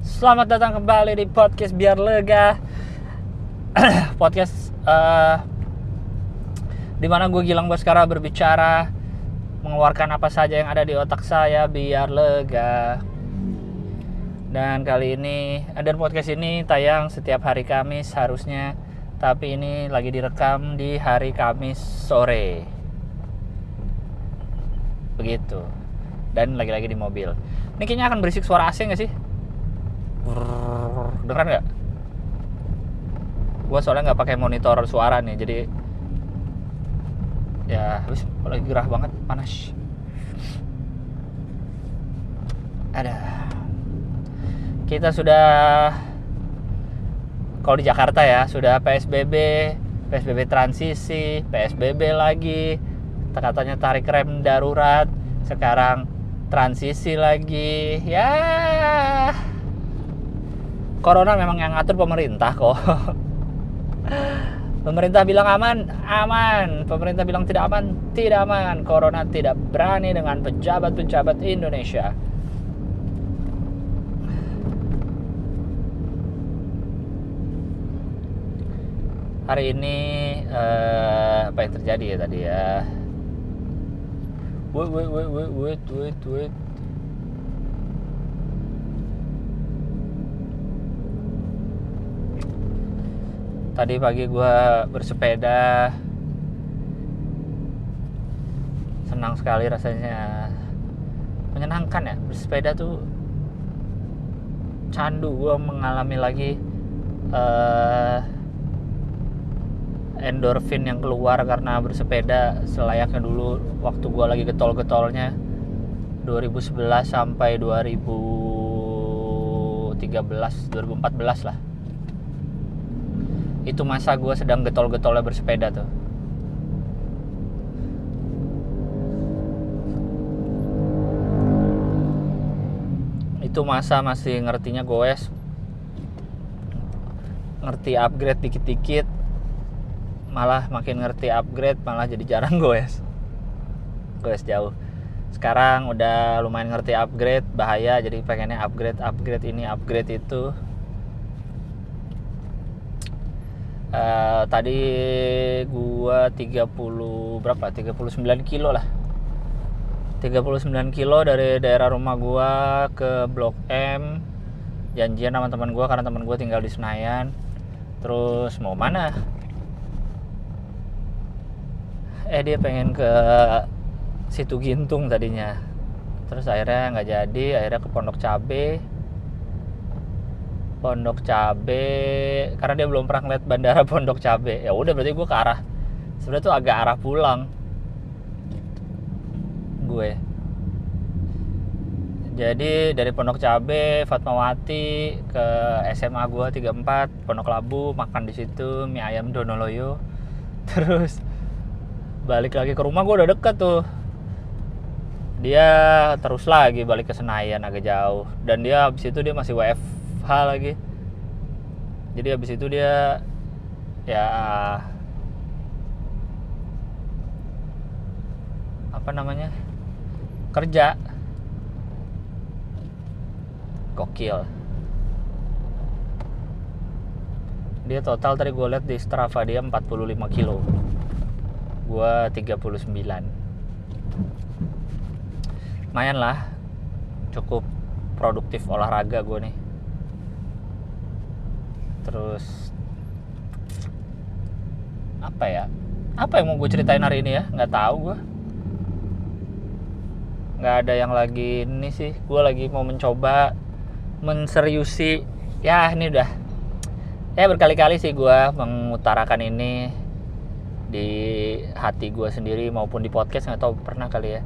Selamat datang kembali di podcast Biar Lega. Podcast dimana gue Gilang Baskara berbicara, mengeluarkan apa saja yang ada di otak saya biar lega. Dan kali ini, dan podcast ini tayang setiap hari Kamis harusnya, tapi ini lagi direkam di hari Kamis sore. Begitu. Dan lagi-lagi di mobil. Ini kayaknya akan berisik suara AC gak sih? Dengeran nggak? Gue soalnya nggak pakai monitor suara nih, jadi ya habis lagi gerah banget, panas. Ada. Kita sudah, kalau di Jakarta ya, sudah PSBB transisi, PSBB lagi, katanya tarik rem darurat, sekarang transisi lagi, ya. Corona memang yang ngatur pemerintah kok. Pemerintah bilang aman. Pemerintah bilang tidak aman. Corona tidak berani dengan pejabat-pejabat Indonesia. Hari ini apa yang terjadi ya tadi ya? Wait. Tadi pagi gue bersepeda, senang sekali rasanya, menyenangkan ya, bersepeda tuh candu. Gue mengalami lagi endorfin yang keluar karena bersepeda selayaknya dulu waktu gue lagi getol-getolnya 2011 sampai 2014 lah. Itu masa gue sedang getol-getolnya bersepeda tuh. Itu masa masih ngertinya goes, ngerti upgrade dikit-dikit, malah makin ngerti upgrade malah jadi jarang goes jauh. Sekarang udah lumayan ngerti upgrade, bahaya, jadi pengennya upgrade ini, upgrade itu. Tadi gua 39 kilo lah. 39 kilo dari daerah rumah gua ke Blok M. Janjian sama teman gua karena teman gua tinggal di Senayan. Terus mau mana? Dia pengen ke Situ Gintung tadinya. Terus akhirnya nggak jadi, akhirnya ke Pondok Cabe karena dia belum pernah ngeliat bandara Pondok Cabe. Ya udah, berarti gue ke arah, sebenarnya tuh agak arah pulang gue. Jadi dari Pondok Cabe, Fatmawati ke SMA gue 34 Pondok Labu, makan di situ mie ayam Donoloyo. Terus balik lagi ke rumah, gue udah deket tuh. Dia terus lagi balik ke Senayan, agak jauh. Dan dia habis itu dia masih WFH lagi. Jadi habis itu dia ya apa namanya, kerja. Gokil. Dia total tadi gue liat di Strava dia 45 kilo. Gue 39. Lumayan lah, cukup produktif olahraga gue nih. Terus apa yang mau gue ceritain hari ini ya, nggak tahu gue. Nggak ada yang lagi ini sih. Gue lagi mau mencoba menseriusi ya. Ini udah ya berkali-kali sih gue mengutarakan ini di hati gue sendiri maupun di podcast, nggak tahu pernah kali ya.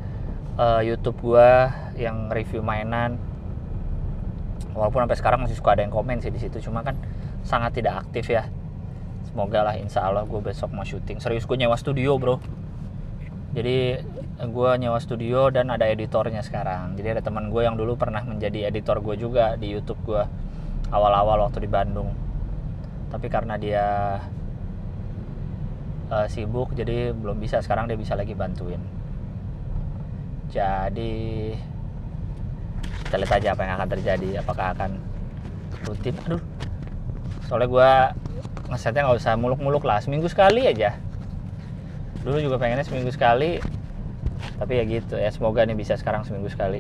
YouTube gue yang review mainan, walaupun sampai sekarang masih suka ada yang komen sih di situ, cuma kan sangat tidak aktif ya. Semoga lah, insya Allah gue besok mau syuting. Serius, gue nyewa studio bro. Jadi gue nyewa studio dan ada editornya sekarang. Jadi ada teman gue yang dulu pernah menjadi editor gue juga di YouTube gue awal-awal waktu di Bandung. Tapi karena dia sibuk, jadi belum bisa. Sekarang dia bisa lagi bantuin. Jadi kita lihat aja apa yang akan terjadi. Apakah akan rutin. Aduh, soalnya gue ngesetnya nggak usah muluk-muluk lah, seminggu sekali aja. Dulu juga pengennya seminggu sekali, tapi ya gitu ya, semoga nih bisa sekarang seminggu sekali.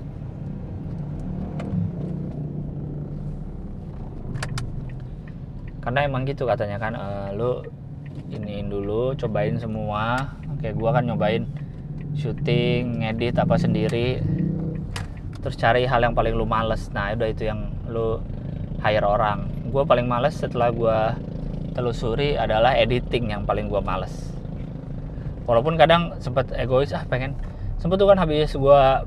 Karena emang gitu katanya kan, lu iniin dulu, cobain semua. Kayak gua kan nyobain syuting, ngedit apa sendiri, terus cari hal yang paling lu males. Nah udah itu yang lu hire orang. Gua paling males setelah gua telusuri adalah editing, yang paling gua males. Walaupun kadang sempet egois, pengen sempet tuh kan habis gua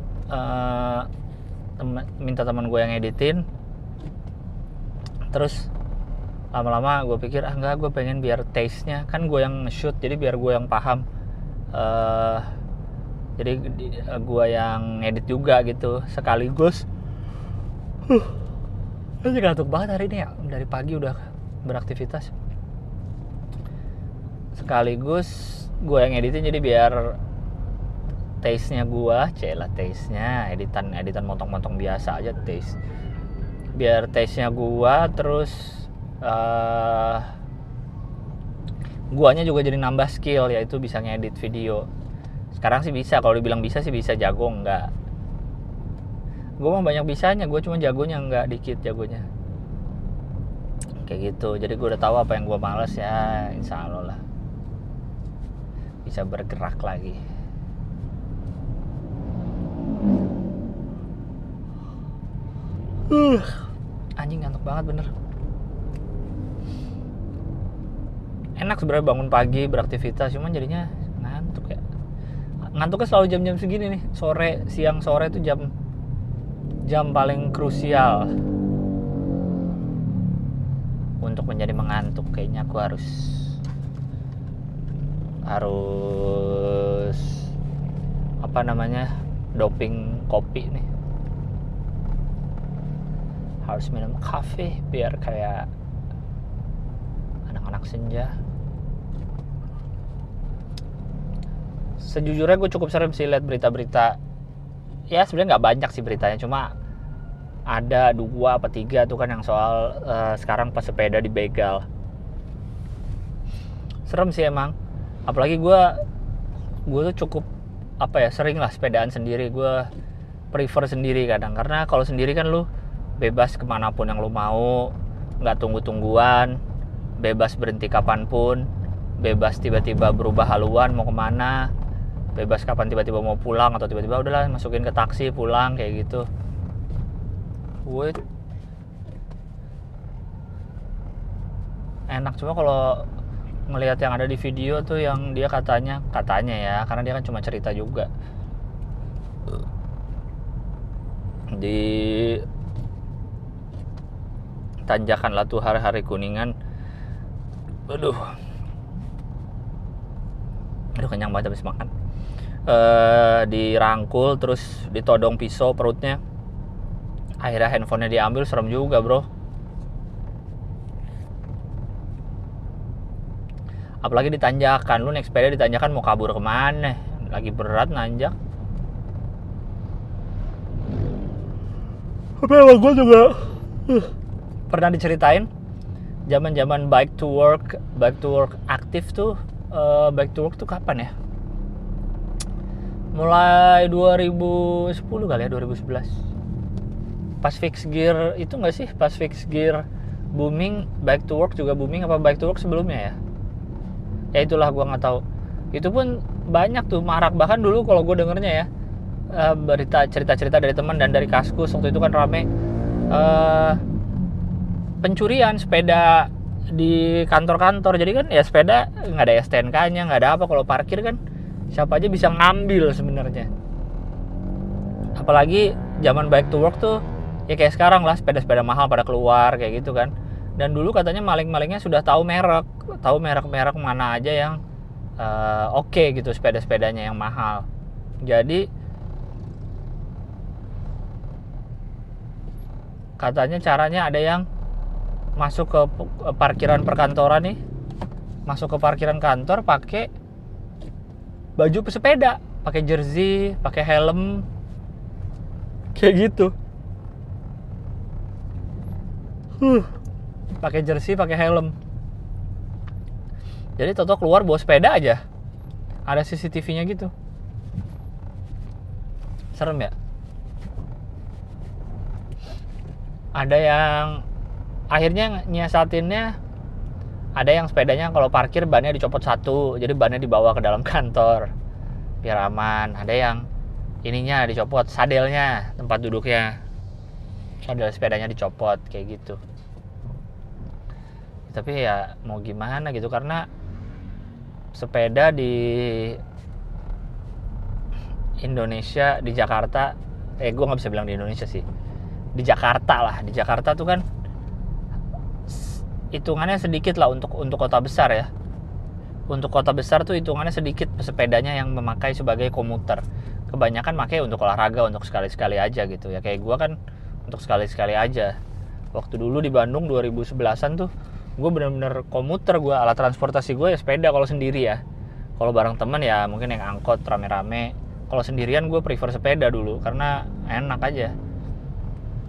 minta teman gue yang editin, terus lama-lama gue pikir enggak, gue pengen biar taste-nya kan gue yang nge-shoot, jadi biar gue yang paham, jadi gue yang edit juga gitu sekaligus. Ini ngantuk banget hari ini ya, dari pagi udah beraktivitas. Sekaligus gue yang editin, jadi biar taste-nya gue, taste-nya editan motong-motong biasa aja taste. Biar taste-nya gue, terus guanya juga jadi nambah skill, yaitu bisa ngedit video. Sekarang sih bisa, kalau dibilang bisa sih bisa, jago enggak. Gue mah banyak bisanya, gue cuma jagonya enggak, dikit jagonya. Kayak gitu, jadi gue udah tahu apa yang gue males ya, insya Allah lah bisa bergerak lagi. Anjing ngantuk banget bener. Enak sebenarnya bangun pagi beraktivitas, cuman jadinya ngantuk ya. Ngantuknya selalu jam-jam segini nih, sore, siang, sore itu jam paling krusial untuk menjadi mengantuk. Kayaknya aku harus apa namanya, doping kopi nih. Harus minum kafe biar kayak anak-anak senja. Sejujurnya gue cukup sering sih lihat berita-berita. Ya sebenarnya nggak banyak sih beritanya, cuma ada 2 apa 3 tuh kan yang soal sekarang pas sepeda dibegal. Serem sih emang. Apalagi gue tuh cukup sering lah sepedaan sendiri. Gue prefer sendiri kadang, karena kalau sendiri kan lu bebas kemanapun yang lu mau, nggak tunggu-tungguan, bebas berhenti kapanpun, bebas tiba-tiba berubah haluan mau kemana, bebas kapan tiba-tiba mau pulang, atau tiba-tiba udahlah masukin ke taksi pulang kayak gitu. Gue enak, cuma kalau ngelihat yang ada di video tuh yang dia katanya ya, karena dia kan cuma cerita juga, di tanjakan Latuhar Hari Kuningan. Aduh kenyang banget habis makan. Dirangkul terus ditodong pisau perutnya, akhirnya handphonenya diambil. Serem juga bro, apalagi di tanjakan. Lu naik sepeda di tanjakan mau kabur kemana, lagi berat nanjak. Tapi emang gue juga pernah diceritain zaman bike to work aktif tuh. Bike to work tuh kapan ya? Mulai 2010 kali ya, 2011. Pas fixed gear itu nggak sih? Pas fixed gear booming, bike to work juga booming, apa bike to work sebelumnya ya? Ya itulah, gua nggak tahu. Itu pun banyak tuh, marak. Bahkan dulu kalau gue dengernya ya, berita cerita dari teman dan dari Kaskus waktu itu kan rame, pencurian sepeda di kantor-kantor. Jadi kan ya sepeda nggak ada STNK-nya, nggak ada apa, kalau parkir kan siapa aja bisa ngambil sebenarnya. Apalagi zaman bike to work tuh ya kayak sekarang lah, sepeda-sepeda mahal pada keluar kayak gitu kan. Dan dulu katanya maling-malingnya sudah tahu merek mana aja yang oke gitu, sepeda-sepedanya yang mahal. Jadi katanya caranya ada yang masuk ke parkiran perkantoran nih, masuk ke parkiran kantor pakai baju pesepeda, pakai jersey, pakai helm, kayak gitu. pakai jersey, pakai helm. Jadi Toto keluar bawa sepeda aja, ada CCTV-nya gitu. Serem ya. Ada yang akhirnya nyiasatinnya, ada yang sepedanya kalau parkir bannya dicopot satu, jadi bannya dibawa ke dalam kantor biar aman. Ada yang ininya dicopot, sadelnya, tempat duduknya, sadel sepedanya dicopot kayak gitu. Tapi ya mau gimana gitu, karena sepeda di Indonesia, di Jakarta, gue nggak bisa bilang di Indonesia sih, di Jakarta lah. Di Jakarta tuh kan hitungannya sedikit lah untuk kota besar ya. Untuk kota besar tuh hitungannya sedikit pesepedanya yang memakai sebagai komuter. Kebanyakan pakai untuk olahraga, untuk sekali-sekali aja gitu ya. Kayak gue kan untuk sekali-sekali aja. Waktu dulu di Bandung 2011an tuh gue bener-bener komuter, gue alat transportasi gue ya sepeda kalau sendiri ya. Kalau bareng temen ya mungkin yang angkot rame-rame. Kalau sendirian gue prefer sepeda dulu karena enak aja.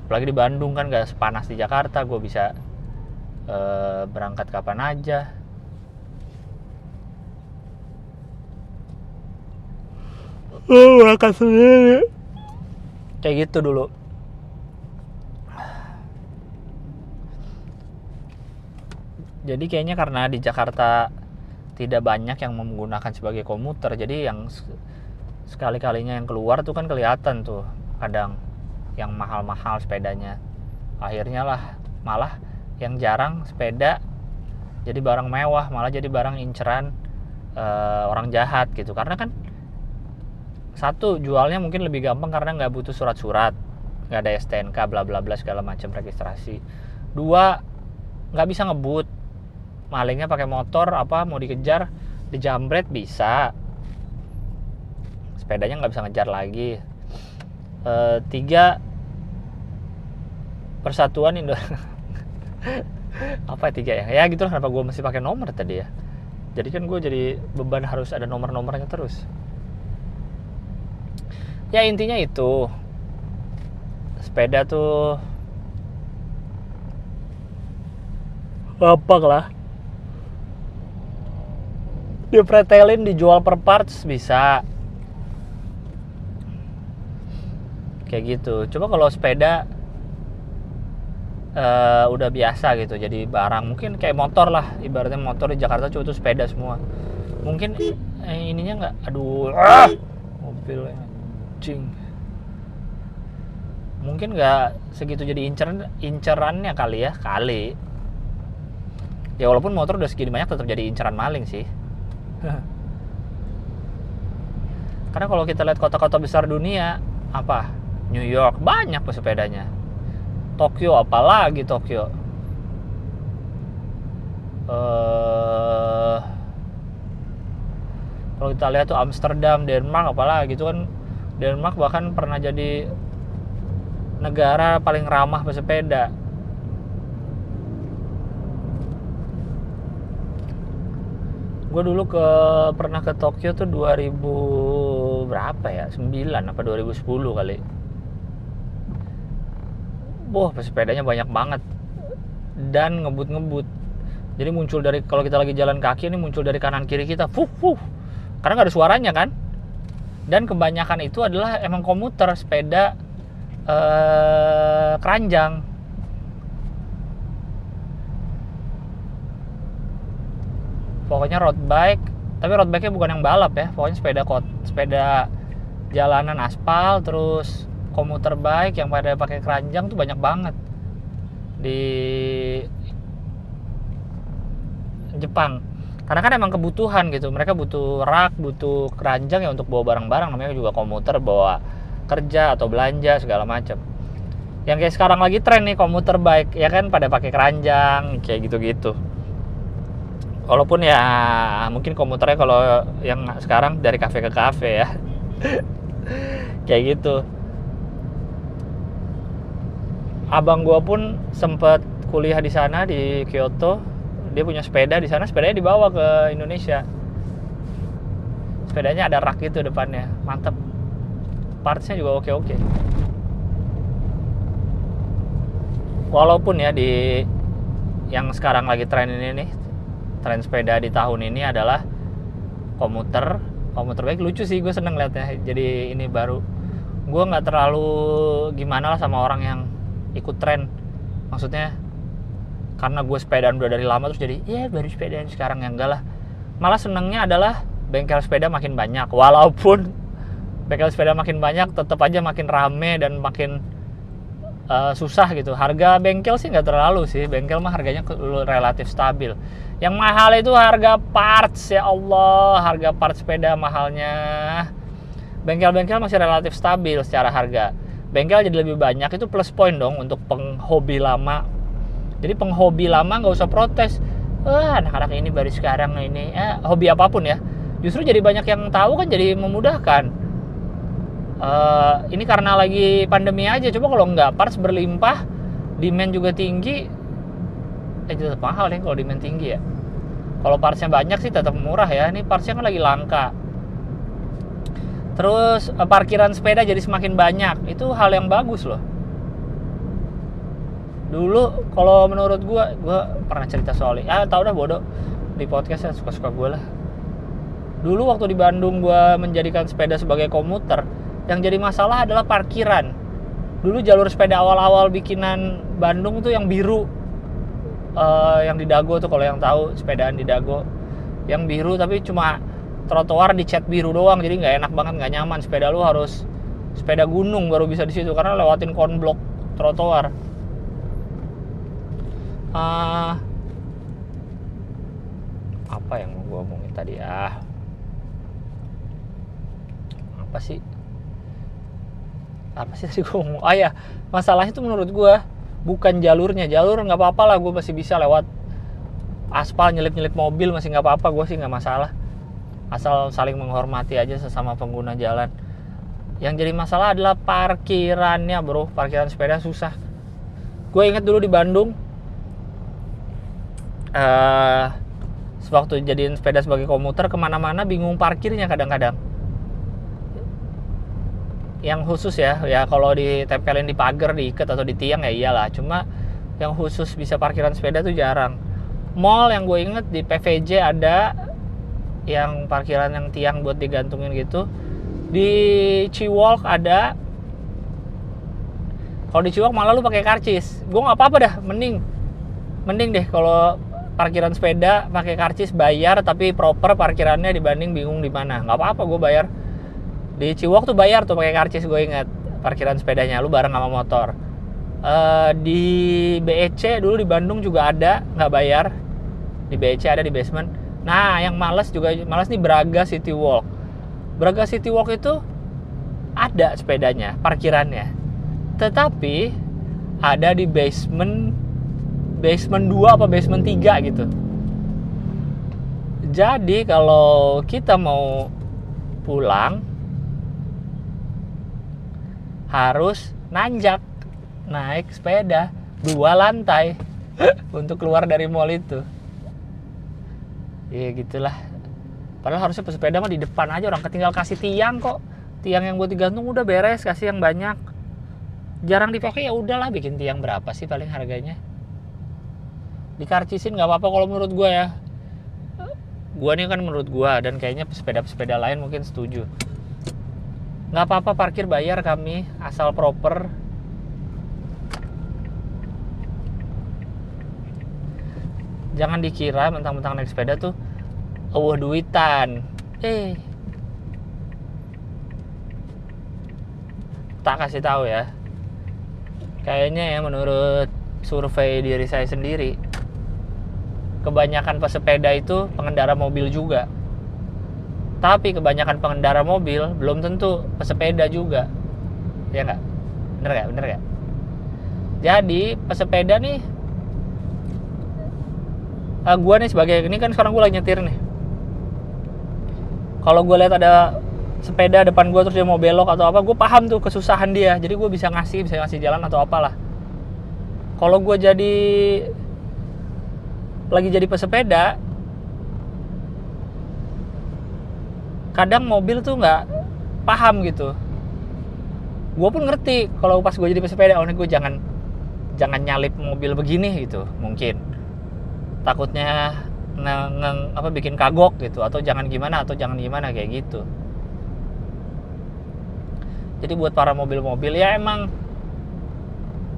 Apalagi di Bandung kan gak sepanas di Jakarta, gue bisa berangkat kapan aja. Berangkat sendiri. Kayak gitu dulu. Jadi kayaknya karena di Jakarta tidak banyak yang menggunakan sebagai komuter, jadi yang sekali-kalinya yang keluar tuh kan kelihatan tuh kadang yang mahal-mahal sepedanya. Akhirnya lah malah yang jarang sepeda jadi barang mewah, malah jadi barang inceran orang jahat gitu. Karena kan satu, jualnya mungkin lebih gampang karena nggak butuh surat-surat, nggak ada STNK bla bla bla segala macam registrasi. Dua, nggak bisa ngebut, malingnya pakai motor, apa mau dikejar dijambret bisa, sepedanya nggak bisa ngejar lagi. Tiga, persatuan Indo apa tiga ya? Ya gitu lah, kenapa gue mesti pakai nomor tadi ya? Jadi kan gue jadi beban harus ada nomor-nomornya terus. Ya intinya itu, sepeda tuh gampang lah, dipretelin, dijual per parts bisa kayak gitu. Coba kalau sepeda udah biasa gitu jadi barang, mungkin kayak motor lah, ibaratnya motor di Jakarta cuma tuh sepeda semua, mungkin ininya nggak, mobil anjing, mungkin nggak segitu jadi incerannya kali ya, ya walaupun motor udah segini banyak tetap jadi inceran maling sih. Karena kalau kita lihat kota-kota besar dunia, apa, New York banyak pesepedanya, Tokyo apalagi Tokyo, kalau kita lihat tuh Amsterdam, Denmark apalagi, gitu kan. Denmark bahkan pernah jadi negara paling ramah pesepeda. Gue dulu pernah ke Tokyo tuh 2000 berapa ya, 9 apa 2010 kali. Wah, pesepedanya banyak banget dan ngebut. Jadi muncul dari, kalau kita lagi jalan kaki ini muncul dari kanan kiri kita, karena nggak ada suaranya kan. Dan kebanyakan itu adalah emang komuter, sepeda keranjang. Pokoknya road bike, tapi road bike-nya bukan yang balap ya. Pokoknya sepeda jalanan aspal, terus komuter bike yang pada pakai keranjang tuh banyak banget di Jepang. Karena kan emang kebutuhan gitu, mereka butuh rak, butuh keranjang ya untuk bawa barang-barang, namanya juga komuter, bawa kerja atau belanja segala macam. Yang kayak sekarang lagi tren nih komuter bike ya kan, pada pakai keranjang kayak gitu-gitu. Walaupun ya mungkin komuternya kalau yang sekarang dari kafe ke kafe ya. Kayak gitu. Abang gua pun sempet kuliah di sana di Kyoto. Dia punya sepeda di sana, sepedanya dibawa ke Indonesia. Sepedanya ada rak gitu depannya, mantep. Partsnya juga oke. Walaupun ya di yang sekarang lagi tren ini nih, tren sepeda di tahun ini adalah komuter bike. Lucu sih, gue seneng liatnya. Jadi ini baru, gue nggak terlalu gimana lah sama orang yang ikut tren, maksudnya karena gue sepedaan udah dari lama terus jadi baru sepedaan sekarang, yang enggak lah. Malah senengnya adalah bengkel sepeda makin banyak. Walaupun bengkel sepeda makin banyak, tetap aja makin rame dan makin susah gitu. Harga bengkel sih nggak terlalu sih, bengkel mah harganya relatif stabil. Yang mahal itu harga parts, ya Allah, harga parts sepeda mahalnya. Bengkel-bengkel masih relatif stabil secara harga. Bengkel jadi lebih banyak, itu plus point dong untuk penghobi lama. Jadi penghobi lama nggak usah protes, anak-anak ini baru sekarang ini, hobi apapun ya, justru jadi banyak yang tahu kan, jadi memudahkan. Ini karena lagi pandemi aja. Coba kalau nggak, parts berlimpah, demand juga tinggi, tetap mahal nih kalau demand tinggi ya. Kalau partsnya banyak sih tetap murah ya. Ini partsnya kan lagi langka. Terus parkiran sepeda jadi semakin banyak, itu hal yang bagus loh. Dulu kalau menurut gue pernah cerita soal ini, tau dah bodoh, di podcast ya, suka-suka gue lah. Dulu waktu di Bandung gue menjadikan sepeda sebagai komuter, yang jadi masalah adalah parkiran. Dulu jalur sepeda awal-awal bikinan Bandung tuh yang biru, yang di Dago tuh, kalau yang tahu sepedaan di Dago, yang biru tapi cuma trotoar dicat biru doang, jadi nggak enak banget, nggak nyaman. Sepeda lu harus sepeda gunung baru bisa di situ karena lewatin konblok trotoar. Apa yang mau gue omongin tadi ya? Apa sih tadi gue ngomong? Masalahnya tuh menurut gue bukan jalurnya. Jalur nggak apa-apa lah, gue masih bisa lewat aspal, nyelip mobil masih nggak apa-apa, gue sih nggak masalah, asal saling menghormati aja sesama pengguna jalan. Yang jadi masalah adalah parkirannya bro. Parkiran sepeda susah. Gue inget dulu di Bandung, sewaktu jadiin sepeda sebagai komuter, kemana-mana bingung parkirnya kadang-kadang. Yang khusus ya kalau ditempelin di pagar, diikat atau di tiang ya iyalah. Cuma yang khusus bisa parkiran sepeda tuh jarang. Mall yang gue inget di PVJ ada yang parkiran yang tiang buat digantungin gitu. Di Ciwalk ada. Kalau di Ciwalk malah lu pakai karcis. Gue nggak apa-apa dah, mending deh kalau parkiran sepeda pakai karcis, bayar tapi proper parkirannya dibanding bingung di mana. Nggak apa-apa, gue bayar. Di Ciwalk tuh bayar tuh pakai karcis, gue ingat, parkiran sepedanya lu bareng sama motor. Di BEC dulu di Bandung juga ada, nggak bayar. Di BEC ada di basement. Nah, yang malas nih Braga City Walk. Braga City Walk itu ada sepedanya, parkirannya. Tetapi ada di basement 2 apa basement 3 gitu. Jadi kalau kita mau pulang harus naik sepeda 2 lantai untuk keluar dari mall itu. Ya gitulah. Padahal harusnya pesepeda mah di depan aja, orang ketinggal kasih tiang kok. Tiang yang buat digantung udah beres, kasih yang banyak. Jarang dipakai ya udahlah, bikin tiang berapa sih paling harganya. Dikarcisin nggak apa-apa kalau menurut gue ya. Gue nih kan menurut gue, dan kayaknya pesepeda lain mungkin setuju. Nggak apa-apa parkir bayar kami, asal proper. Jangan dikira mentang-mentang naik sepeda tuh duitan. Tak kasih tahu ya. Kayaknya ya menurut survei diri saya sendiri, kebanyakan pesepeda itu pengendara mobil juga. Tapi kebanyakan pengendara mobil belum tentu pesepeda juga. Ya nggak? Bener nggak? Jadi pesepeda nih, gue nih sebagai, ini kan sekarang gue lagi nyetir nih. Kalau gue lihat ada sepeda depan gue terus dia mau belok atau apa, gue paham tuh kesusahan dia. Jadi gue bisa ngasih jalan atau apalah. Kalau gue lagi jadi pesepeda, kadang mobil tuh nggak paham gitu. Gue pun ngerti kalau pas gue jadi pesepeda, ini gue jangan nyalip mobil begini gitu, mungkin. takutnya bikin kagok gitu, atau jangan gimana kayak gitu. Jadi buat para mobil-mobil ya emang,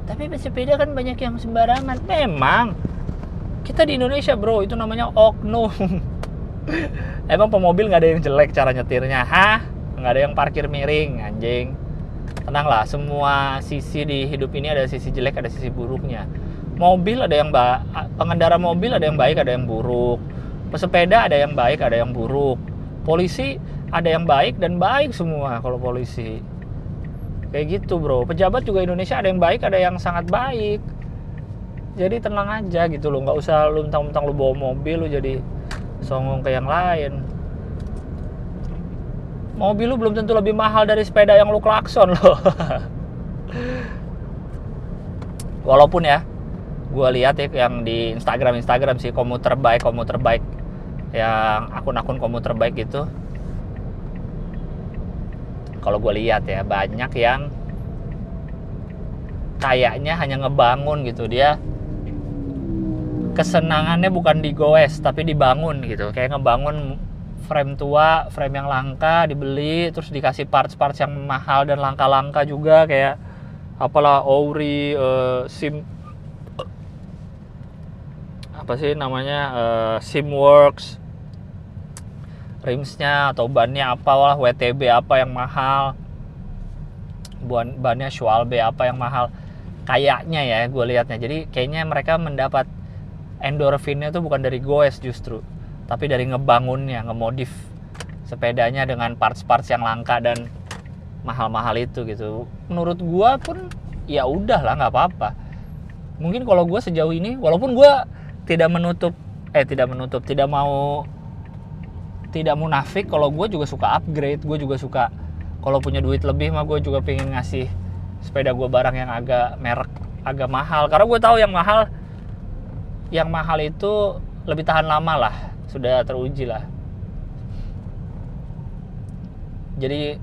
tapi sepeda kan banyak yang sembarangan. Memang kita di Indonesia bro, itu namanya oknum. Emang pemobil nggak ada yang jelek cara nyetirnya, nggak ada yang parkir miring, anjing. Tenanglah, semua sisi di hidup ini ada sisi jelek, ada sisi buruknya. Mobil ada yang pengendara mobil ada yang baik, ada yang buruk. Pesepeda ada yang baik, ada yang buruk. Polisi ada yang baik dan baik semua kalau polisi. Kayak gitu bro. Pejabat juga Indonesia ada yang baik, ada yang sangat baik. Jadi tenang aja gitu loh, nggak usah lu mentang-mentang lu bawa mobil lu jadi songong ke yang lain. Mobil lu belum tentu lebih mahal dari sepeda yang lu klakson loh. Walaupun ya, gue lihat ya yang di Instagram sih komuter bike yang akun-akun komuter bike gitu. Kalau gue lihat ya, banyak yang kayaknya hanya ngebangun gitu, dia kesenangannya bukan digoes tapi dibangun gitu, kayak ngebangun frame tua, frame yang langka dibeli, terus dikasih parts-parts yang mahal dan langka-langka juga, kayak apalah ori, Simworks, rimsnya atau bannya apalah, WTB apa yang mahal, bannya Schwalbe apa yang mahal, kayaknya ya gue liatnya. Jadi kayaknya mereka mendapat endorfinnya tuh bukan dari goes justru, tapi dari ngebangunnya, ngemodif sepedanya dengan parts-parts yang langka dan mahal-mahal itu gitu. Menurut gue pun ya udah lah, nggak apa-apa. Mungkin kalau gue sejauh ini, walaupun gue tidak munafik, kalau gue juga suka upgrade, gue juga suka kalau punya duit lebih mah gue juga pengen ngasih sepeda gue barang yang agak merek agak mahal, karena gue tahu yang mahal itu lebih tahan lama lah, sudah teruji lah. Jadi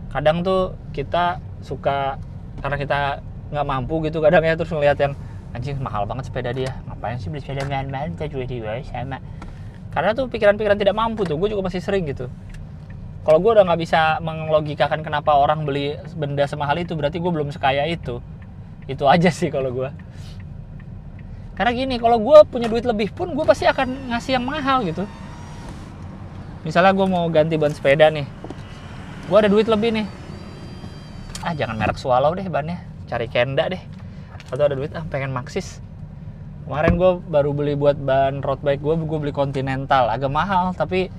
kadang tuh kita suka, karena kita nggak mampu gitu kadang ya, terus ngeliat yang anjing mahal banget sepeda dia, ngapain sih beli sepeda mahal-mahal, kita juga sama. Karena tuh pikiran-pikiran tidak mampu tuh, gue juga masih sering gitu. Kalau gue udah nggak bisa menglogikakan kenapa orang beli benda semahal itu, berarti gue belum sekaya itu. Itu aja sih kalau gue. Karena gini, kalau gue punya duit lebih pun gue pasti akan ngasih yang mahal gitu. Misalnya gue mau ganti ban sepeda nih, gue ada duit lebih nih, jangan merek Swallow deh bannya, cari Kenda deh. Atau ada duit pengen Maxxis. Kemarin gue baru beli buat ban road bike gue beli Continental, agak mahal tapi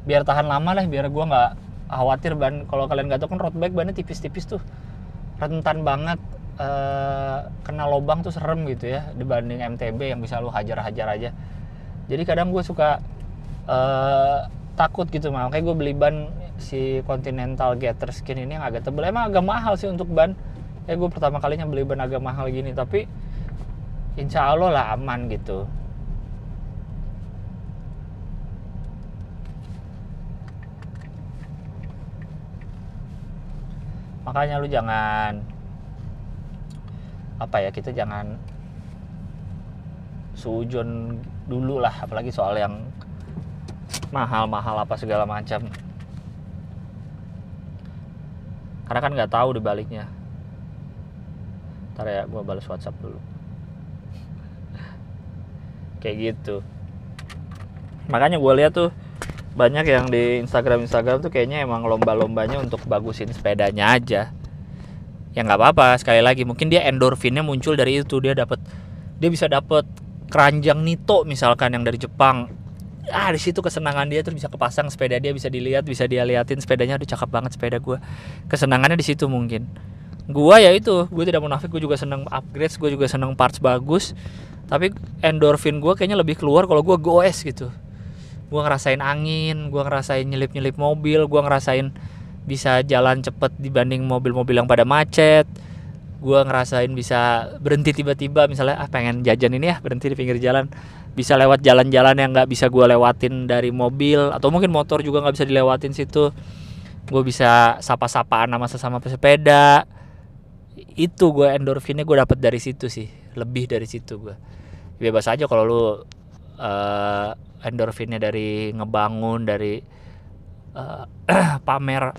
biar tahan lama lah, biar gue nggak khawatir ban. Kalau kalian nggak tahu kan road bike bannya tipis-tipis tuh, rentan banget kena lubang tuh serem gitu ya, dibanding MTB yang bisa lu hajar-hajar aja. Jadi kadang gue suka takut gitu, makanya gue beli ban si Continental Gator Skin ini yang agak tebal. Emang agak mahal sih untuk ban, gue pertama kalinya beli ban agak mahal gini, tapi insya Allah lah aman gitu. Makanya lu jangan kita jangan suujon dulu lah, apalagi soal yang mahal-mahal apa segala macam, karena kan nggak tahu dibaliknya. Ntar ya, gue balas WhatsApp dulu. Kayak gitu. Makanya gue lihat tuh banyak yang di Instagram tuh kayaknya emang lomba-lombanya untuk bagusin sepedanya aja. Ya nggak apa-apa, sekali lagi mungkin dia endorfinnya muncul dari itu, dia bisa dapet keranjang Nito misalkan yang dari Jepang. Di situ kesenangan dia, terus bisa kepasang sepeda dia, bisa dilihat, bisa dia liatin sepedanya, udah cakep banget sepeda gue. Kesenangannya di situ mungkin. Gue ya itu, gue tidak munafik, gue juga seneng upgrade, gue juga seneng parts bagus. Tapi endorfin gue kayaknya lebih keluar kalau gue goes gitu. Gue ngerasain angin, gue ngerasain nyelip-nyelip mobil, gue ngerasain bisa jalan cepet dibanding mobil-mobil yang pada macet. Gue ngerasain bisa berhenti tiba-tiba, misalnya pengen jajan ini ya, berhenti di pinggir jalan, bisa lewat jalan-jalan yang gak bisa gue lewatin dari mobil, atau mungkin motor juga gak bisa dilewatin situ. Gue bisa sapa-sapaan sama sesama pesepeda. Itu gue endorfinnya gue dapet dari situ sih, lebih dari situ gue. Bebas aja kalau lu endorfinnya dari ngebangun, dari pamer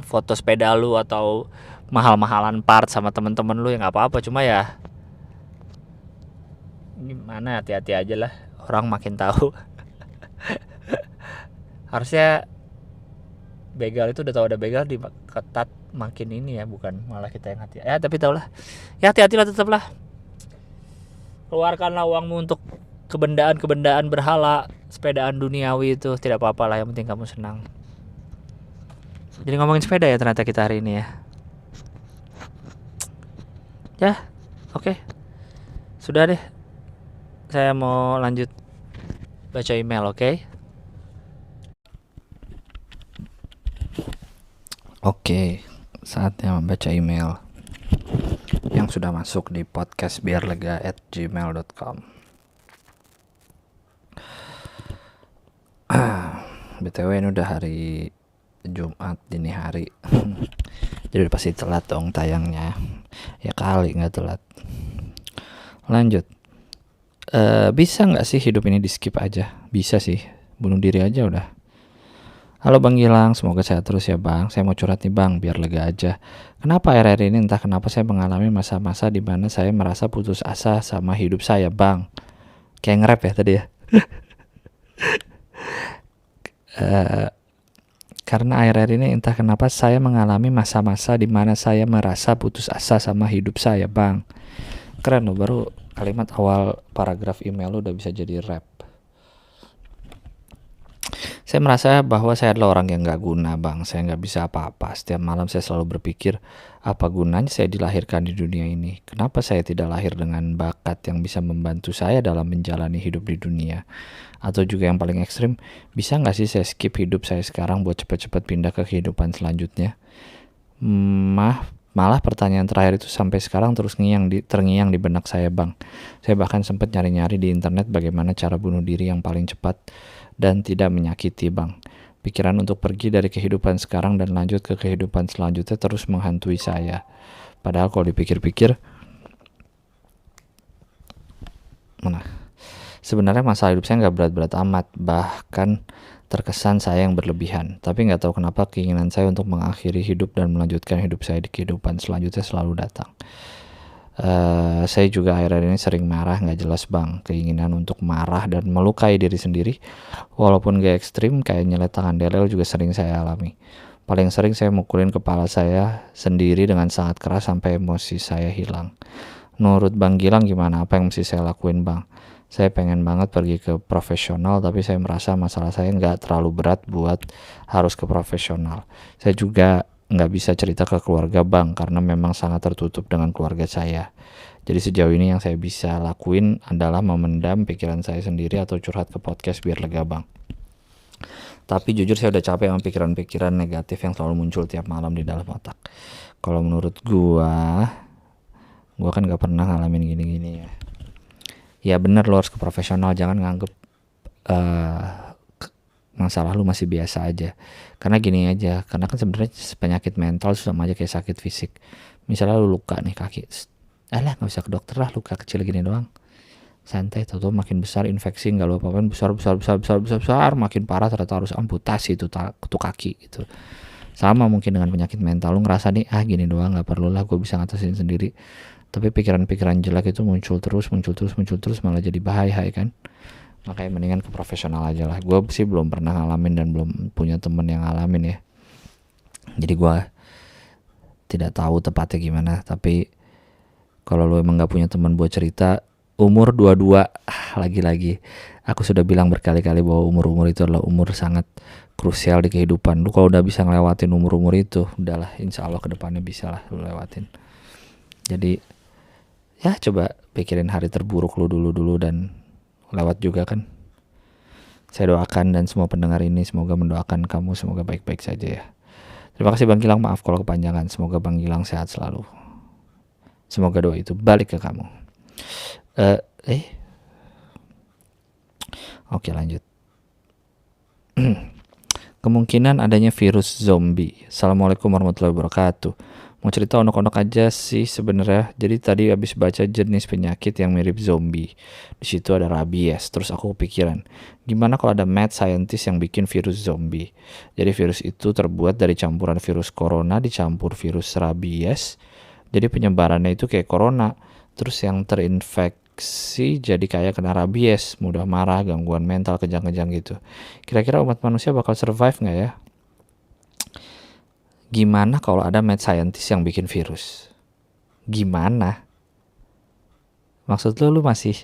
foto sepeda lu atau mahal-mahalan part sama temen-temen lu, ya nggak apa-apa, cuma ya gimana, hati-hati aja lah, orang makin tahu. Harusnya begal itu udah tahu ada begal di ketat makin ini ya, bukan malah kita yang hati. Ya tapi tau lah, ya hati-hatilah tetaplah. Keluarkanlah uangmu untuk kebendaan berhala, sepedaan duniawi itu tidak apa-apa lah, yang penting kamu senang. Jadi ngomongin sepeda ya ternyata kita hari ini ya. Ya, oke. Sudah deh. Saya mau lanjut baca email, oke? Oke, saatnya membaca email yang sudah masuk di podcastbiarlega@gmail.com. BTW ini udah hari Jumat dini hari. Jadi udah pasti telat dong tayangnya. Ya kali nggak telat. Lanjut. Bisa nggak sih hidup ini di skip aja? Bisa sih. Bunuh diri aja udah. Halo Bang Gilang, semoga sehat terus ya Bang. Saya mau curhat nih Bang, biar lega aja. Kenapa akhir-akhir ini entah kenapa saya mengalami masa-masa di mana saya merasa putus asa sama hidup saya Bang. Kayak nge-rap ya tadi ya. Karena akhir-akhir ini entah kenapa saya mengalami masa-masa di mana saya merasa putus asa sama hidup saya Bang. Keren loh, baru kalimat awal paragraf email lo udah bisa jadi rap. Saya merasa bahwa saya adalah orang yang gak guna Bang. Saya gak bisa apa-apa. Setiap malam saya selalu berpikir, apa gunanya saya dilahirkan di dunia ini? Kenapa saya tidak lahir dengan bakat yang bisa membantu saya dalam menjalani hidup di dunia? Atau juga yang paling ekstrim, bisa gak sih saya skip hidup saya sekarang buat cepat-cepat pindah ke kehidupan selanjutnya? Malah pertanyaan terakhir itu sampai sekarang terus terngiang di benak saya Bang. Saya bahkan sempat nyari-nyari di internet bagaimana cara bunuh diri yang paling cepat dan tidak menyakiti Bang. Pikiran untuk pergi dari kehidupan sekarang dan lanjut ke kehidupan selanjutnya terus menghantui saya. Padahal kalau dipikir-pikir, sebenarnya masalah hidup saya gak berat-berat amat. Bahkan terkesan saya yang berlebihan. Tapi gak tahu kenapa keinginan saya untuk mengakhiri hidup dan melanjutkan hidup saya di kehidupan selanjutnya selalu datang. Saya juga akhir-akhir ini sering marah gak jelas Bang. Keinginan untuk marah dan melukai diri sendiri, walaupun gak ekstrim kayak nyelet tangan delel, juga sering saya alami. Paling sering saya mukulin kepala saya sendiri dengan sangat keras sampai emosi saya hilang. Menurut Bang Gilang gimana? Apa yang mesti saya lakuin Bang? Saya pengen banget pergi ke profesional, tapi saya merasa masalah saya gak terlalu berat buat harus ke profesional. Saya juga nggak bisa cerita ke keluarga Bang, karena memang sangat tertutup dengan keluarga saya. Jadi sejauh ini yang saya bisa lakuin adalah memendam pikiran saya sendiri atau curhat ke podcast biar lega Bang. Tapi jujur saya udah capek sama pikiran-pikiran negatif yang selalu muncul tiap malam di dalam otak. Kalau menurut gua kan nggak pernah ngalamin gini-gini ya. Ya bener, lo harus ke profesional, jangan nganggep masalah lu masih biasa aja. Karena gini aja, karena kan sebenarnya penyakit mental sama aja kayak sakit fisik. Misalnya lu luka nih kaki, alah nggak usah ke dokter lah, luka kecil gini doang, santai. Tahu makin besar infeksi, nggak lu apa-apain, besar, makin parah, ternyata harus amputasi itu kaki gitu. Sama mungkin dengan penyakit mental, lu ngerasa nih gini doang, nggak perlu lah, gue bisa ngatasin sendiri. Tapi pikiran-pikiran jelek itu muncul terus, malah jadi bahaya kan. Makanya mendingan ke profesional aja lah. Gue sih belum pernah ngalamin dan belum punya temen yang ngalamin ya. Jadi gue tidak tahu tepatnya gimana. Tapi kalau lo emang gak punya teman buat cerita, umur 22, lagi-lagi aku sudah bilang berkali-kali bahwa umur-umur itu adalah umur sangat krusial di kehidupan. Lu kalau udah bisa ngelewatin umur-umur itu, udahlah, insya Allah kedepannya bisa lah lu lewatin. Jadi ya coba pikirin hari terburuk lu dulu dan lewat juga kan. Saya doakan dan semua pendengar ini semoga mendoakan kamu semoga baik-baik saja ya. Terima kasih Bang Gilang, maaf kalau kepanjangan. Semoga Bang Gilang sehat selalu. Semoga doa itu balik ke kamu. Oke, lanjut. Kemungkinan adanya virus zombie. Assalamualaikum warahmatullahi wabarakatuh. Mau cerita onok-onok aja sih sebenarnya. Jadi tadi habis baca jenis penyakit yang mirip zombie. Di situ ada rabies. Terus aku kepikiran, gimana kalau ada mad scientist yang bikin virus zombie? Jadi virus itu terbuat dari campuran virus corona dicampur virus rabies. Jadi penyebarannya itu kayak corona. Terus yang terinfeksi jadi kayak kena rabies, mudah marah, gangguan mental, kejang-kejang gitu. Kira-kira umat manusia bakal survive nggak ya? Gimana kalau ada mad scientist yang bikin virus? Gimana? Maksud lu masih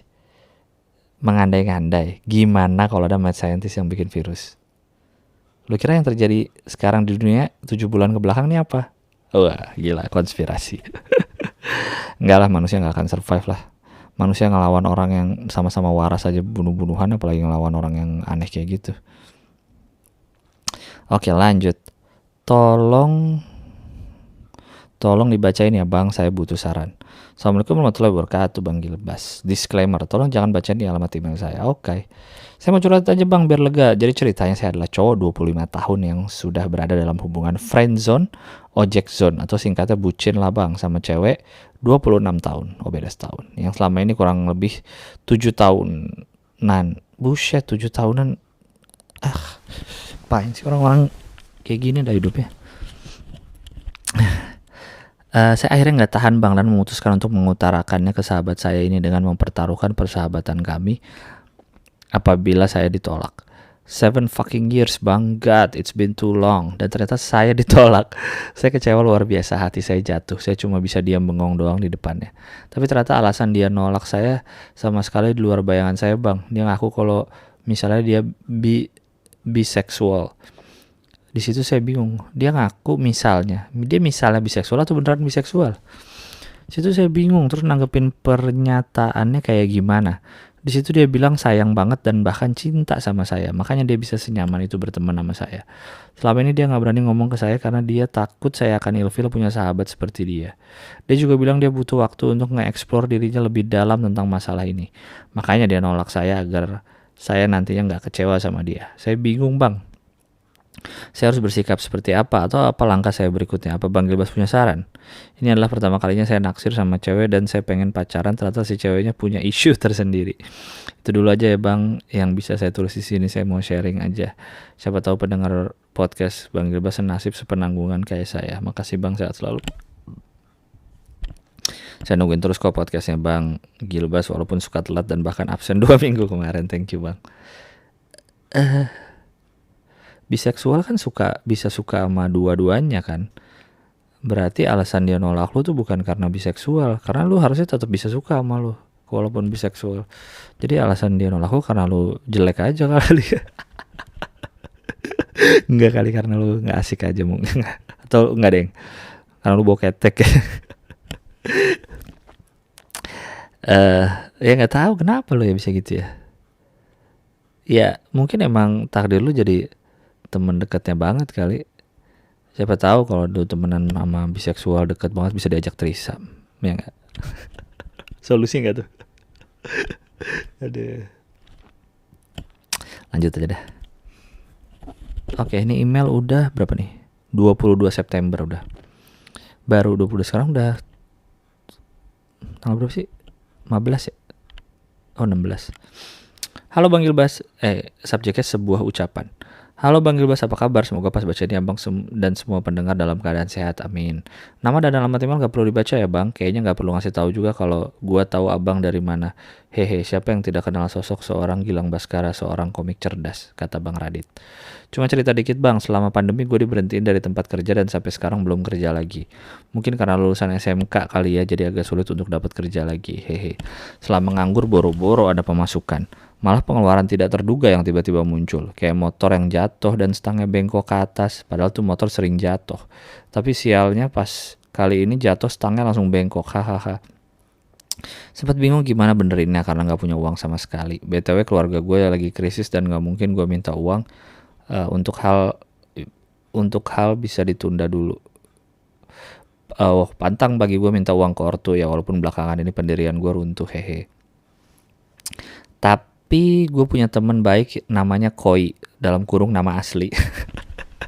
mengandai-ngandai. Gimana kalau ada mad scientist yang bikin virus? Lu kira yang terjadi sekarang di dunia 7 bulan ke belakang nih apa? Wah, gila, konspirasi. Enggak lah, manusia gak akan survive lah. Manusia ngelawan orang yang sama-sama waras aja bunuh-bunuhan, apalagi ngelawan orang yang aneh kayak gitu. Oke, lanjut. Tolong dibacain ya bang, saya butuh saran. Assalamualaikum warahmatullahi wabarakatuh, Bang Gilbas. Disclaimer, tolong jangan bacain di alamat email saya. Oke. Saya mau curhat aja bang biar lega. Jadi ceritanya saya adalah cowok 25 tahun yang sudah berada dalam hubungan friend zone, ojek zone, atau singkatnya bucin lah bang, sama cewek 26 tahun, beda setahun. Yang selama ini kurang lebih 7 tahunan. Buset, 7 tahunan. Apain sih orang-orang kayak gini dah hidupnya. Saya akhirnya nggak tahan bang dan memutuskan untuk mengutarakannya ke sahabat saya ini dengan mempertaruhkan persahabatan kami apabila saya ditolak. 7 fucking years bang, God, it's been too long. Dan ternyata saya ditolak. Saya kecewa luar biasa, hati saya jatuh. Saya cuma bisa diam bengong doang di depannya. Tapi ternyata alasan dia nolak saya sama sekali di luar bayangan saya bang. Dia ngaku kalau misalnya dia biseksual. Di situ saya bingung. Dia ngaku misalnya biseksual atau beneran biseksual? Di situ saya bingung, terus nanggepin pernyataannya kayak gimana. Di situ dia bilang sayang banget dan bahkan cinta sama saya. Makanya dia bisa senyaman itu berteman sama saya. Selama ini dia gak berani ngomong ke saya karena dia takut saya akan ilfil punya sahabat seperti dia. Dia juga bilang dia butuh waktu untuk nge-explore dirinya lebih dalam tentang masalah ini. Makanya dia nolak saya agar saya nantinya gak kecewa sama dia. Saya bingung bang. Saya harus bersikap seperti apa atau apa langkah saya berikutnya? Apa Bang Gilbas punya saran? Ini adalah pertama kalinya saya naksir sama cewek dan saya pengen pacaran, ternyata si ceweknya punya isu tersendiri. Itu dulu aja ya Bang yang bisa saya tulis di sini, saya mau sharing aja. Siapa tahu pendengar podcast Bang Gilbas senasib sepenanggungan kayak saya. Makasih Bang, sehat selalu. Saya nungguin terus kok podcastnya Bang Gilbas walaupun suka telat dan bahkan absen 2 minggu kemarin. Thank you Bang. Biseksual kan bisa suka sama dua-duanya kan. Berarti alasan dia nolak lu tuh bukan karena biseksual, karena lu harusnya tetap bisa suka sama lu walaupun biseksual. Jadi alasan dia nolak lu karena lu jelek aja kali. Enggak kali, karena lu nggak asik aja mungkin. Atau enggak deng, karena lu bawa ketek. Ya nggak tahu kenapa lu ya bisa gitu ya. Ya mungkin emang takdir lu jadi temen dekatnya banget kali. Siapa tahu kalau lu temenan sama biseksual deket banget bisa diajak threesome, ya nggak? Solusi nggak tuh? Aduh. Lanjut aja dah. Oke, ini email udah berapa nih? 22 September udah. Baru 22, sekarang udah tanggal berapa sih? 15 ya? Oh 16. Halo Bang Gilbas, subjeknya sebuah ucapan. Halo Bang Gilbas, apa kabar? Semoga pas baca ini abang dan semua pendengar dalam keadaan sehat, amin. Nama dan alamat email gak perlu dibaca ya bang. Kayaknya gak perlu ngasih tahu juga kalau gua tahu abang dari mana. Hehe, siapa yang tidak kenal sosok seorang Gilang Baskara, seorang komik cerdas, kata Bang Radit. Cuma cerita dikit bang, selama pandemi gue diberhentiin dari tempat kerja dan sampai sekarang belum kerja lagi. Mungkin karena lulusan SMK kali ya, jadi agak sulit untuk dapat kerja lagi. Hehe. Selama nganggur boro-boro ada pemasukan. Malah pengeluaran tidak terduga yang tiba-tiba muncul. Kayak motor yang jatuh dan stangnya bengkok ke atas. Padahal tuh motor sering jatuh. Tapi sialnya pas kali ini jatuh stangnya langsung bengkok. Hahaha. Sempat bingung gimana benerinnya karena gak punya uang sama sekali. BTW keluarga gue lagi krisis dan gak mungkin gue minta uang. Untuk hal bisa ditunda dulu. Pantang bagi gue minta uang ke ortu ya, walaupun belakangan ini pendirian gue runtuh. Hehe. Tapi gue punya teman baik namanya Koi, dalam kurung nama asli.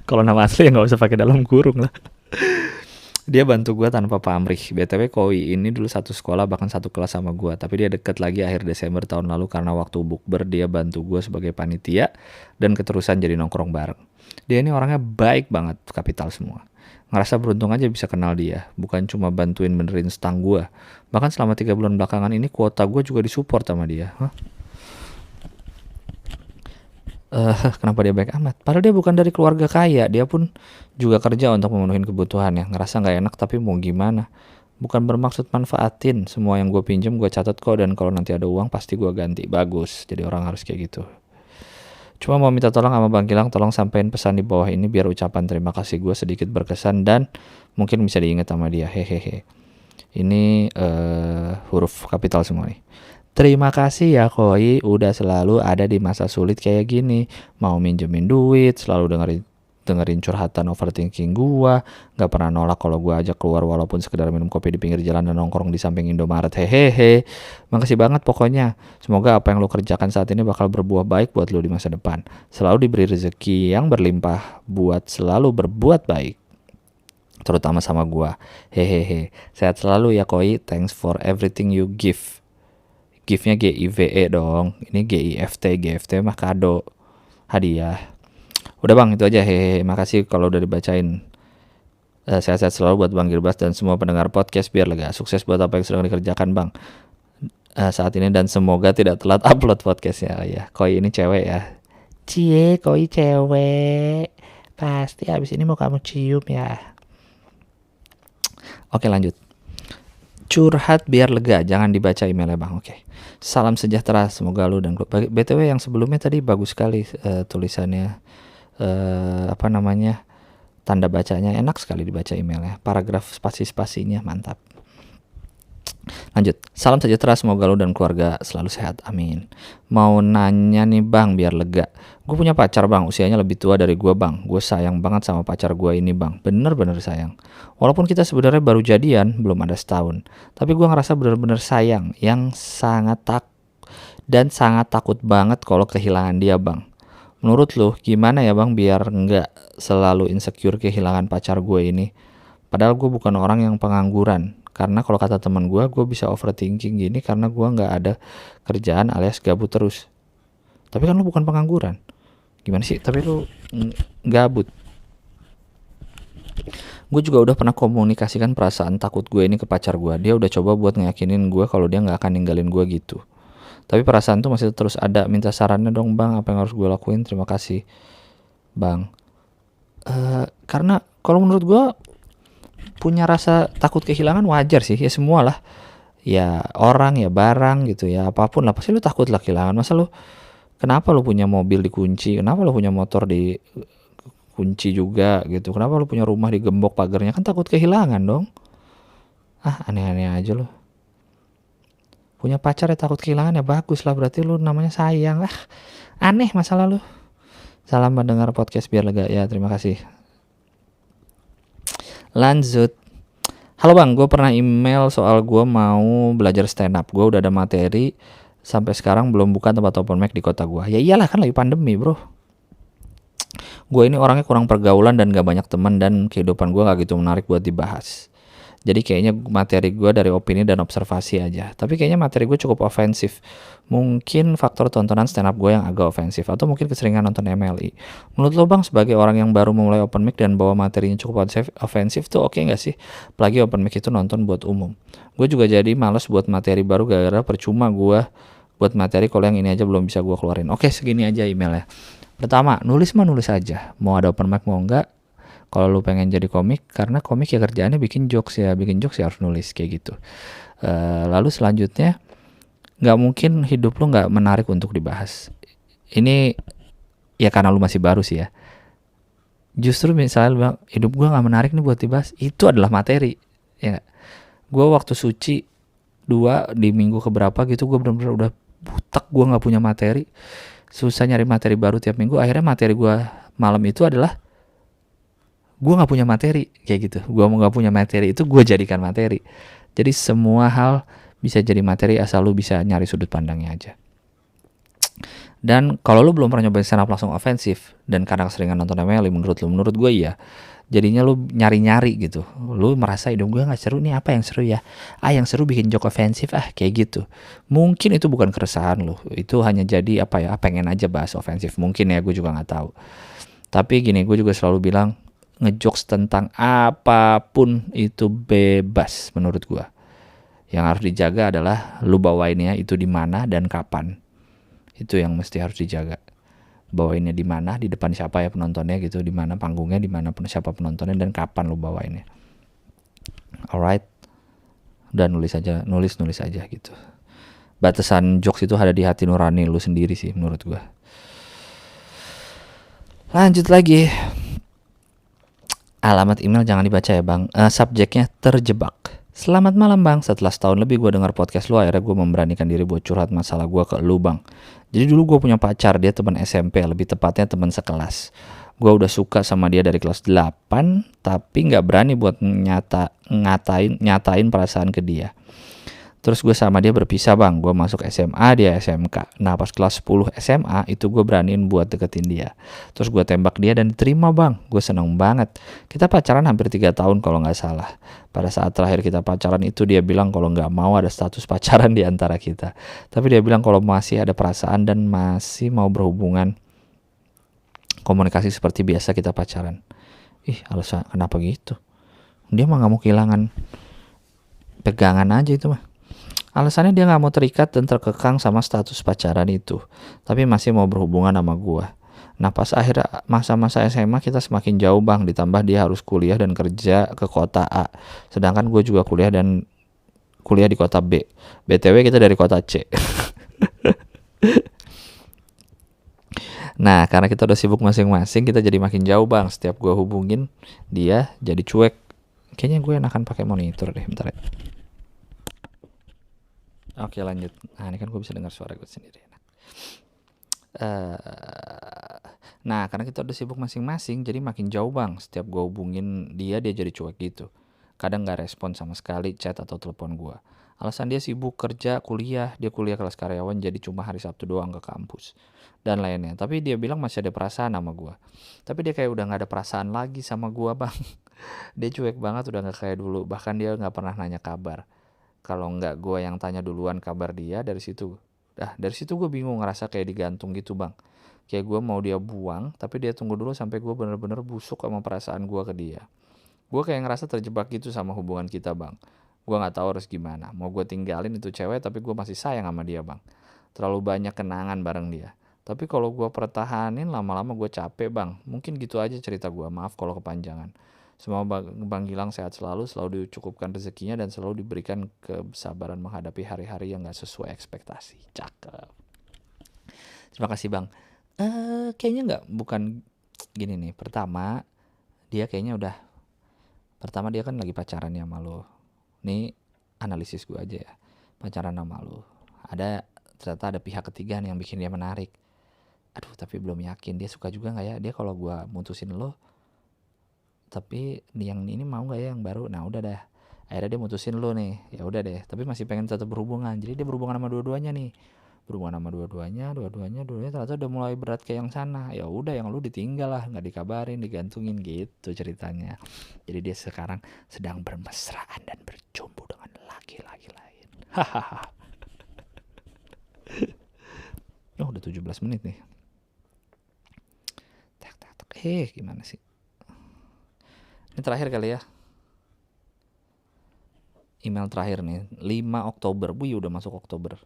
Kalau nama asli ya nggak usah pakai dalam kurung lah. Dia bantu gue tanpa pamrih. BTW Koi ini dulu satu sekolah bahkan satu kelas sama gue. Tapi dia deket lagi akhir Desember tahun lalu karena waktu bukber dia bantu gue sebagai panitia dan keterusan jadi nongkrong bareng. Dia ini orangnya baik banget, kapital semua. Ngerasa beruntung aja bisa kenal dia. Bukan cuma bantuin benerin stang gue. Bahkan selama 3 bulan belakangan ini kuota gue juga disupport sama dia. Kenapa dia baik amat? Padahal dia bukan dari keluarga kaya. Dia pun juga kerja untuk memenuhi kebutuhannya. Ngerasa gak enak tapi mau gimana. Bukan bermaksud manfaatin. Semua yang gue pinjem gue catat kok. Dan kalau nanti ada uang pasti gue ganti. Bagus. Jadi orang harus kayak gitu. Cuma mau minta tolong sama Bang Gilang. Tolong sampein pesan di bawah ini. Biar ucapan terima kasih gue sedikit berkesan. Dan mungkin bisa diingat sama dia. Hehehe. Ini huruf kapital semua nih. Terima kasih ya Koi, udah selalu ada di masa sulit kayak gini. Mau minjemin duit, selalu dengerin curhatan overthinking gua. Gak pernah nolak kalau gua ajak keluar walaupun sekedar minum kopi di pinggir jalan dan nongkrong di samping Indomaret. Hehehe. Makasih banget pokoknya. Semoga apa yang lo kerjakan saat ini bakal berbuah baik buat lo di masa depan. Selalu diberi rezeki yang berlimpah buat selalu berbuat baik. Terutama sama gua. Hehehe. Sehat selalu ya Koi. Thanks for everything you give. Give-nya GIVE dong. Ini GIFT. GFT mah kado. Hadiah. Udah bang, itu aja. Hehehe. Makasih kalau udah dibacain. Sehat-sehat selalu buat Bang Gilbas dan semua pendengar podcast biar lega. Sukses buat apa yang sedang dikerjakan bang. Saat ini dan semoga tidak telat upload podcastnya. Oh ya, Koi ini cewek ya. Cie, Koi cewek. Pasti abis ini mau kamu cium ya. Oke lanjut. Curhat biar lega, jangan dibaca emailnya bang. Oke. Salam sejahtera, semoga lu dan BTW yang sebelumnya tadi bagus sekali tulisannya, tanda bacanya enak sekali dibaca emailnya, paragraf spasi-spasinya mantap. Lanjut. Salam sejahtera, semoga lu dan keluarga selalu sehat, amin. Mau nanya nih bang biar lega. Gue punya pacar bang, usianya lebih tua dari gue bang. Gue sayang banget sama pacar gue ini bang, bener-bener sayang. Walaupun kita sebenarnya baru jadian, belum ada setahun. Tapi gue ngerasa bener-bener sayang, yang sangat takut banget kalau kehilangan dia bang. Menurut lu gimana ya bang biar nggak selalu insecure kehilangan pacar gue ini? Padahal gue bukan orang yang pengangguran. Karena kalau kata teman gue bisa overthinking gini karena gue nggak ada kerjaan alias gabut terus. Tapi kan lu bukan pengangguran. Gimana sih? Tapi lu gabut. Gue juga udah pernah komunikasikan perasaan takut gue ini ke pacar gue. Dia udah coba buat ngeyakinin gue kalau dia nggak akan ninggalin gue gitu. Tapi perasaan tuh masih terus ada. Minta sarannya dong bang, apa yang harus gue lakuin? Terima kasih bang. Karena kalau menurut gue punya rasa takut kehilangan wajar sih, ya semua lah, ya orang ya barang gitu ya apapun lah pasti lu takut lah kehilangan. Masa lu, kenapa lu punya mobil dikunci, kenapa lu punya motor dikunci juga gitu, kenapa lu punya rumah digembok pagarnya, kan takut kehilangan dong. Aneh-aneh aja lu. Punya pacar ya takut kehilangan ya bagus lah, berarti lu namanya sayang. Aneh masalah lu. Salam mendengar podcast biar lega ya, terima kasih. Lanjut. Halo bang, gue pernah email soal gue mau belajar stand up. Gue udah ada materi, sampai sekarang belum buka tempat open mic di kota gue. Ya iyalah kan lagi pandemi bro. Gue ini orangnya kurang pergaulan dan gak banyak teman, dan kehidupan gue gak gitu menarik buat dibahas. Jadi kayaknya materi gue dari opini dan observasi aja. Tapi kayaknya materi gue cukup ofensif. Mungkin faktor tontonan stand up gue yang agak ofensif, atau mungkin keseringan nonton MLI. Menurut lo bang, sebagai orang yang baru memulai open mic dan bawa materinya cukup ofensif tuh oke gak sih? Apalagi open mic itu nonton buat umum. Gue juga jadi males buat materi baru gara-gara percuma gue buat materi kalau yang ini aja belum bisa gue keluarin. Oke, segini aja emailnya. Pertama, nulis aja. Mau ada open mic mau enggak. Kalau lu pengen jadi komik, karena komik ya kerjaannya bikin jokes ya harus nulis kayak gitu. Lalu selanjutnya, nggak mungkin hidup lu nggak menarik untuk dibahas. Ini ya karena lu masih baru sih ya. Justru misalnya lu bilang, hidup gue nggak menarik nih buat dibahas, itu adalah materi. Ya, gue waktu suci 2 di minggu keberapa gitu, gue benar-benar udah butek, gue nggak punya materi, susah nyari materi baru tiap minggu. Akhirnya materi gue malam itu adalah gue nggak punya materi kayak gitu. Gue mau nggak punya materi itu gue jadikan materi. Jadi semua hal bisa jadi materi asal lu bisa nyari sudut pandangnya aja. Dan kalau lu belum pernah nyobain stand up langsung ofensif dan karena keseringan nonton MLI, menurut gue iya. Jadinya lu nyari-nyari gitu. Lu merasa hidup gue nggak seru nih, apa yang seru ya? Yang seru bikin joke ofensif kayak gitu. Mungkin itu bukan keresahan lu, itu hanya jadi apa ya? Pengen aja bahas ofensif. Mungkin ya, gue juga nggak tahu. Tapi gini, gue juga selalu bilang ngejokes tentang apapun itu bebas menurut gue. Yang harus dijaga adalah lu bawainnya itu di mana dan kapan. Itu yang mesti harus dijaga. Bawainnya di mana, di depan siapa ya penontonnya gitu, di mana panggungnya, di mana siapa penontonnya, dan kapan lu bawainnya. Alright. Udah nulis aja gitu. Batasan jokes itu ada di hati nurani lu sendiri sih menurut gua. Lanjut lagi. Alamat email jangan dibaca ya bang. Subjeknya terjebak. Selamat malam bang, setelah setahun lebih gue dengar podcast lu, akhirnya gue memberanikan diri buat curhat masalah gue ke lu bang. Jadi dulu gue punya pacar, dia teman SMP, lebih tepatnya teman sekelas. Gue udah suka sama dia dari kelas 8, tapi gak berani buat nyatain perasaan ke dia. Terus gue sama dia berpisah bang, gue masuk SMA, dia SMK. Nah pas kelas 10 SMA itu gue beraniin buat deketin dia. Terus gue tembak dia dan diterima bang, gue seneng banget. Kita pacaran hampir 3 tahun kalau gak salah. Pada saat terakhir kita pacaran itu dia bilang kalau gak mau ada status pacaran di antara kita. Tapi dia bilang kalau masih ada perasaan dan masih mau berhubungan komunikasi seperti biasa kita pacaran. Alasan kenapa gitu? Dia mah gak mau kehilangan pegangan aja itu mah. Alasannya dia gak mau terikat dan terkekang sama status pacaran itu, tapi masih mau berhubungan sama gua. Nah pas akhir masa-masa SMA kita semakin jauh bang, ditambah dia harus kuliah dan kerja ke kota A, sedangkan gue juga kuliah di kota B. BTW kita dari kota C. Nah karena kita udah sibuk masing-masing, kita jadi makin jauh bang. Setiap gue hubungin dia jadi cuek. Kayaknya gue enakan pakai monitor deh, bentar ya. Oke lanjut. Nah ini kan gue bisa dengar suara gue sendiri. Nah karena kita udah sibuk masing-masing, jadi makin jauh bang. Setiap gue hubungin dia jadi cuek gitu. Kadang gak respon sama sekali chat atau telepon gue. Alasan dia sibuk kerja, kuliah. Dia kuliah kelas karyawan, jadi cuma hari Sabtu doang ke kampus dan lainnya. Tapi dia bilang masih ada perasaan sama gue. Tapi dia kayak udah gak ada perasaan lagi sama gue bang. Dia cuek banget, udah gak kayak dulu. Bahkan dia gak pernah nanya kabar. Kalau nggak gue yang tanya duluan kabar dia, dari situ gue bingung, ngerasa kayak digantung gitu bang. Kayak gue mau dia buang, tapi dia tunggu dulu sampai gue bener-bener busuk sama perasaan gue ke dia. Gue kayak ngerasa terjebak gitu sama hubungan kita bang. Gue nggak tahu harus gimana. Mau gue tinggalin itu cewek, tapi gue masih sayang sama dia bang. Terlalu banyak kenangan bareng dia. Tapi kalau gue pertahanin, lama-lama gue capek bang. Mungkin gitu aja cerita gue, maaf kalau kepanjangan. Semoga Bang Gilang sehat selalu dicukupkan rezekinya, dan selalu diberikan kesabaran menghadapi hari-hari yang gak sesuai ekspektasi. Cakep. Terima kasih Bang. Kayaknya bukan gini nih. Pertama dia kan lagi pacaran ya sama lo. Nih analisis gue aja ya. Pacaran sama lo. Ternyata ada pihak ketiga nih yang bikin dia menarik. Aduh tapi belum yakin dia suka juga gak ya. Dia kalau gue mutusin lo, tapi yang ini mau gak ya yang baru. Nah udah dah, akhirnya dia mutusin lo nih. Ya udah deh, tapi masih pengen tetap berhubungan. Jadi dia berhubungan sama dua-duanya nih. Berhubungan sama dua-duanya ternyata udah mulai berat kayak yang sana. Ya udah, yang lu ditinggal lah, nggak dikabarin, digantungin gitu ceritanya. Jadi dia sekarang sedang bermesraan dan berjumpa dengan laki-laki lain. Hahaha. Udah 17 menit nih. Gimana sih? Ini terakhir kali ya. Email terakhir nih, 5 Oktober. Udah masuk Oktober.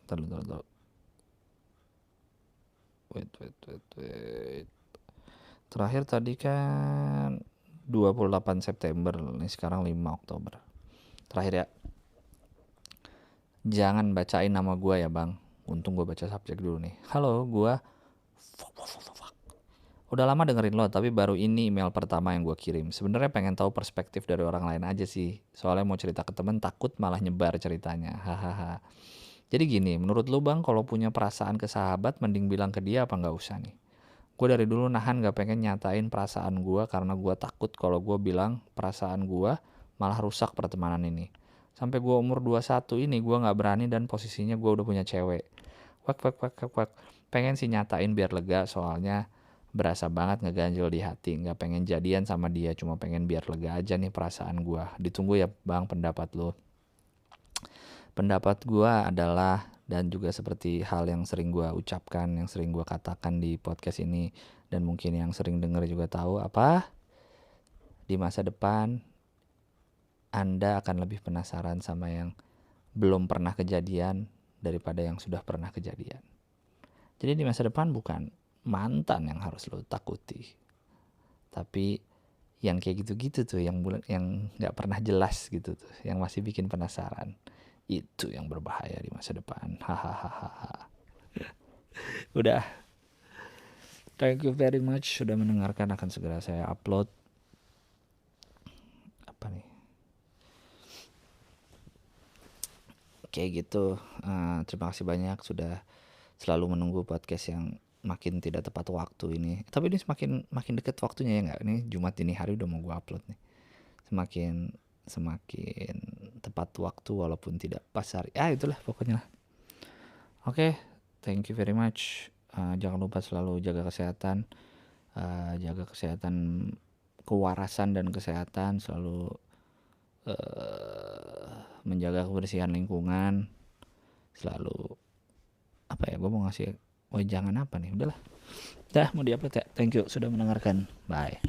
Bentar. Wait. Terakhir tadi kan 28 September. Nih sekarang 5 Oktober. Terakhir ya. Jangan bacain nama gue ya bang. Untung gue baca subjek dulu nih. Halo, gue udah lama dengerin lo, tapi baru ini email pertama yang gue kirim. Sebenarnya pengen tahu perspektif dari orang lain aja sih. Soalnya mau cerita ke temen, takut malah nyebar ceritanya. Hahaha. Jadi gini, menurut lo bang, kalau punya perasaan ke sahabat, mending bilang ke dia apa nggak usah nih? Gue dari dulu nahan gak pengen nyatain perasaan gue, karena gue takut kalau gue bilang perasaan gue malah rusak pertemanan ini. Sampai gue umur 21 ini gue gak berani, dan posisinya gue udah punya cewek. Pengen sih nyatain biar lega, soalnya berasa banget ngeganjel di hati, nggak pengen jadian sama dia, cuma pengen biar lega aja nih perasaan gue. Ditunggu ya bang pendapat lo. Pendapat gue adalah, dan juga seperti hal yang sering gue ucapkan, yang sering gue katakan di podcast ini, dan mungkin yang sering denger juga tahu apa, di masa depan Anda akan lebih penasaran sama yang belum pernah kejadian daripada yang sudah pernah kejadian. Jadi di masa depan bukan mantan yang harus lo takuti, tapi yang kayak gitu-gitu tuh, yang nggak pernah jelas gitu tuh, yang masih bikin penasaran. Itu yang berbahaya di masa depan. Hahaha. Udah. Thank you very much sudah mendengarkan. Akan segera saya upload. Apa nih? Kayak gitu. Terima kasih banyak sudah selalu menunggu podcast yang makin tidak tepat waktu ini. Tapi ini makin deket waktunya ya nggak? Ini Jumat ini hari udah mau gue upload nih. Semakin tepat waktu walaupun tidak pas hari. Itulah pokoknya lah. Oke, thank you very much. Jangan lupa selalu jaga kesehatan. Jaga kesehatan, kewarasan dan kesehatan. Selalu menjaga kebersihan lingkungan. Selalu gue mau ngasih jangan apa nih. Udahlah. Dah mau diupload ya. Thank you sudah mendengarkan. Bye.